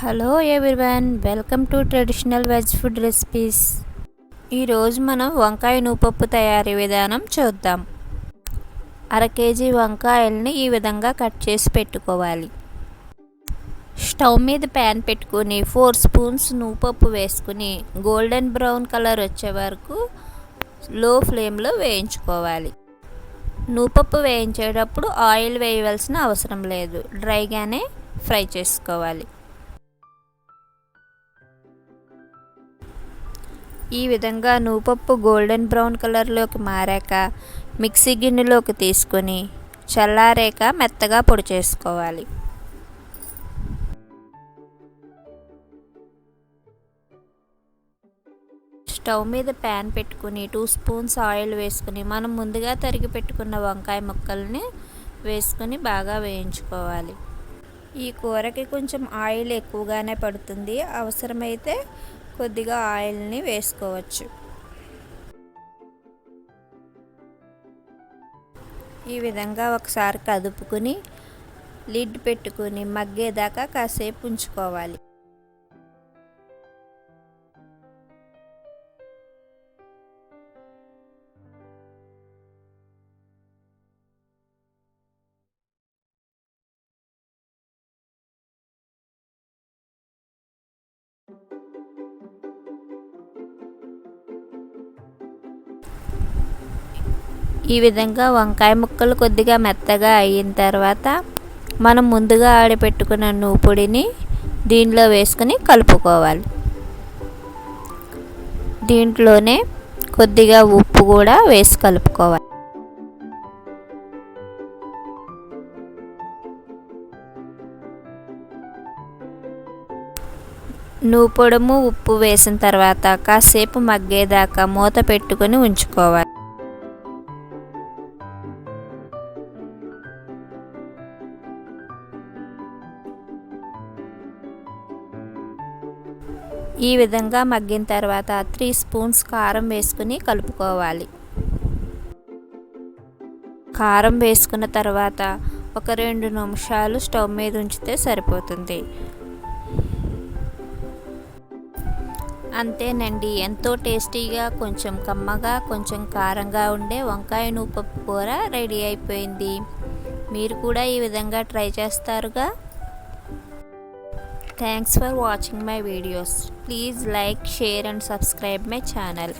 Hello everyone, welcome to traditional veg food recipes. ఈరోజు మనం వంకాయ నూపప్పు తయారీ విధానం చూద్దాం. అర కేజీ వంకాయల్ని ఈ విధంగా కట్ చేసి పెట్టుకోవాలి. స్టవ్ మీద ప్యాన్ పెట్టుకుని 4 స్పూన్స్ నూపప్పు వేసుకుని గోల్డెన్ బ్రౌన్ కలర్ వచ్చే వరకు లో ఫ్లేమ్లో వేయించుకోవాలి. నూపప్పు వేయించేటప్పుడు ఆయిల్ వేయవలసిన అవసరం లేదు, డ్రైగానే ఫ్రై చేసుకోవాలి. ఈ విధంగా నూపప్పు గోల్డెన్ బ్రౌన్ కలర్లోకి మారాక మిక్సీ గిన్నెలోకి తీసుకొని చల్లారాక మెత్తగా పొడి చేసుకోవాలి. స్టవ్ మీద ప్యాన్ పెట్టుకుని 2 స్పూన్స్ ఆయిల్ వేసుకుని మనం ముందుగా తరిగి పెట్టుకున్న వంకాయ ముక్కల్ని వేసుకుని బాగా వేయించుకోవాలి. ఈ కూరకి కొంచెం ఆయిల్ ఎక్కువగానే పడుతుంది, అవసరమైతే కొద్దిగా ఆయిల్ని వేసుకోవచ్చు. ఈ విధంగా ఒకసారి కదుపుకుని లిడ్ పెట్టుకుని మగ్గేదాకా కాసేపు ఉంచుకోవాలి. ఈ విధంగా వంకాయ ముక్కలు కొద్దిగా మెత్తగా అయిన తర్వాత మనం ముందుగా ఆడిపెట్టుకున్న నూపొడిని దీనిలో వేసుకుని కలుపుకోవాలి. దీంట్లోనే కొద్దిగా ఉప్పు కూడా వేసి కలుపుకోవాలి. నూపొడము ఉప్పు వేసిన తర్వాత కాసేపు మగ్గేదాకా మూత పెట్టుకొని ఉంచుకోవాలి. ఈ విధంగా మగ్గిన తర్వాత 3 స్పూన్స్ కారం వేసుకుని కలుపుకోవాలి. కారం వేసుకున్న తర్వాత ఒక 2 నిమిషాలు స్టవ్ మీద ఉంచితే సరిపోతుంది. అంతేనండి, ఎంతో టేస్టీగా, కొంచెం కమ్మగా, కొంచెం కారంగా ఉండే వంకాయ నూపప్పు కూర రెడీ అయిపోయింది. మీరు కూడా ఈ విధంగా try చేస్తారుగా. Thanks for watching my videos. Please like, share and subscribe my channel.